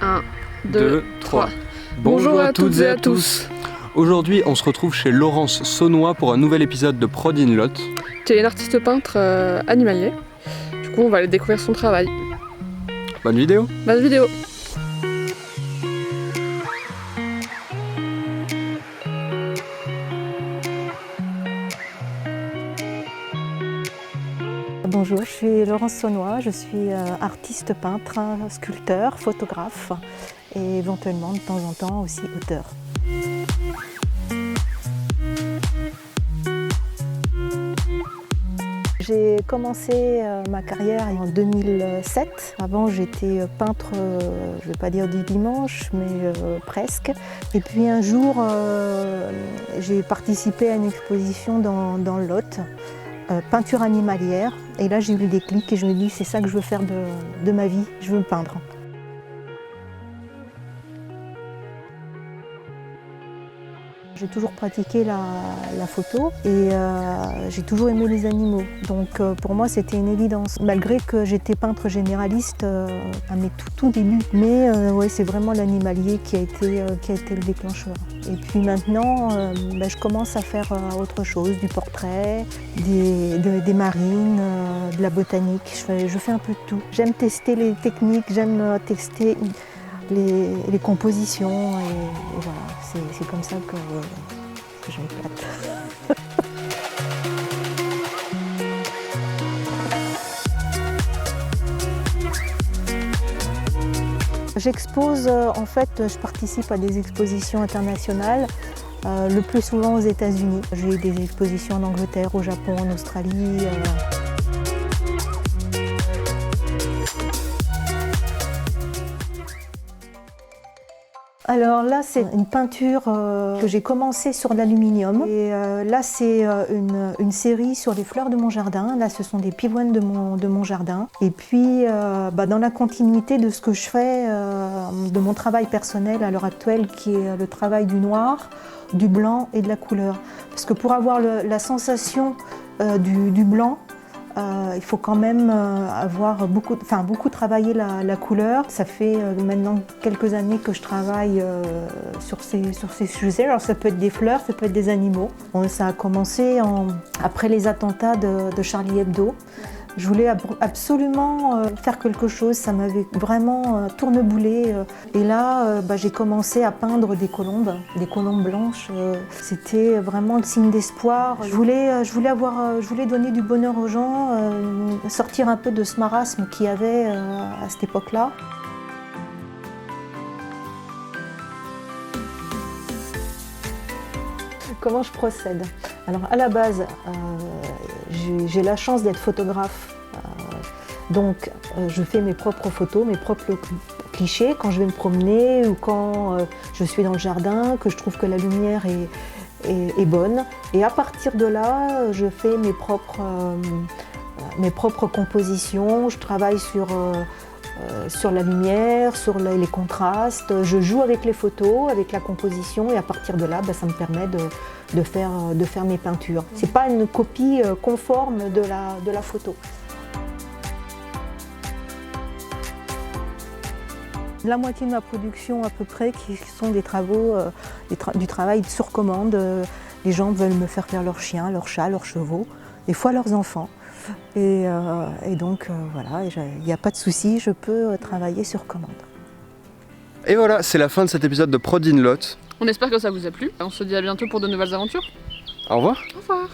1, 2, 3. Bonjour à toutes et à tous. Aujourd'hui, on se retrouve chez Laurence Saunois pour un nouvel épisode de Prod in Lot. Tu es une artiste peintre animalier. Du coup, on va aller découvrir son travail. Bonne vidéo. Bonne vidéo. Bonjour, je suis Laurence Saunois, je suis artiste peintre, sculpteur, photographe et éventuellement de temps en temps aussi auteur. J'ai commencé ma carrière en 2007. Avant, j'étais peintre, je ne vais pas dire du dimanche, mais presque. Et puis un jour, j'ai participé à une exposition dans le Lot, peinture animalière. Et là, j'ai eu le déclic et je me dis, c'est ça que je veux faire de ma vie, je veux me peindre. J'ai toujours pratiqué la photo et j'ai toujours aimé les animaux. Donc pour moi, c'était une évidence. Malgré que j'étais peintre généraliste à mes tout débuts. Mais ouais, c'est vraiment l'animalier qui a été le déclencheur. Et puis maintenant, je commence à faire autre chose, du portrait, des marines, de la botanique. Je fais un peu de tout. J'aime tester les techniques, j'aime tester les compositions et voilà, c'est comme ça que je m'éclate. J'expose, en fait, je participe à des expositions internationales, le plus souvent aux États-Unis. J'ai eu des expositions en Angleterre, au Japon, en Australie. Alors là, c'est une peinture que j'ai commencée sur l'aluminium. Et là, c'est une série sur les fleurs de mon jardin. Là, ce sont des pivoines de mon jardin. Et puis, dans la continuité de ce que je fais, de mon travail personnel à l'heure actuelle, qui est le travail du noir, du blanc et de la couleur. Parce que pour avoir la sensation du blanc, il faut quand même avoir beaucoup travaillé la couleur. Ça fait maintenant quelques années que je travaille sur ces sujets. Alors ça peut être des fleurs, ça peut être des animaux. Ça a commencé après les attentats de Charlie Hebdo. Je voulais absolument faire quelque chose, ça m'avait vraiment tourneboulé. Et là, j'ai commencé à peindre des colombes blanches. C'était vraiment le signe d'espoir. Je voulais donner du bonheur aux gens, sortir un peu de ce marasme qu'il y avait à cette époque-là. Comment je procède? Alors à la base, j'ai la chance d'être photographe, donc je fais mes propres photos, mes propres clichés quand je vais me promener ou quand je suis dans le jardin, que je trouve que la lumière est bonne. Et à partir de là, je fais mes propres compositions, je travaille sur la lumière, sur les contrastes, je joue avec les photos, avec la composition et à partir de là, ça me permet de faire mes peintures. C'est pas une copie conforme de la photo. La moitié de ma production à peu près qui sont des travaux, du travail sur commande. Les gens veulent me faire leurs chiens, leurs chats, leurs chevaux, des fois leurs enfants. Et donc voilà, il n'y a pas de souci, je peux travailler sur commande. Et voilà, c'est la fin de cet épisode de Prod in Lot. On espère que ça vous a plu. On se dit à bientôt pour de nouvelles aventures. Au revoir. Au revoir.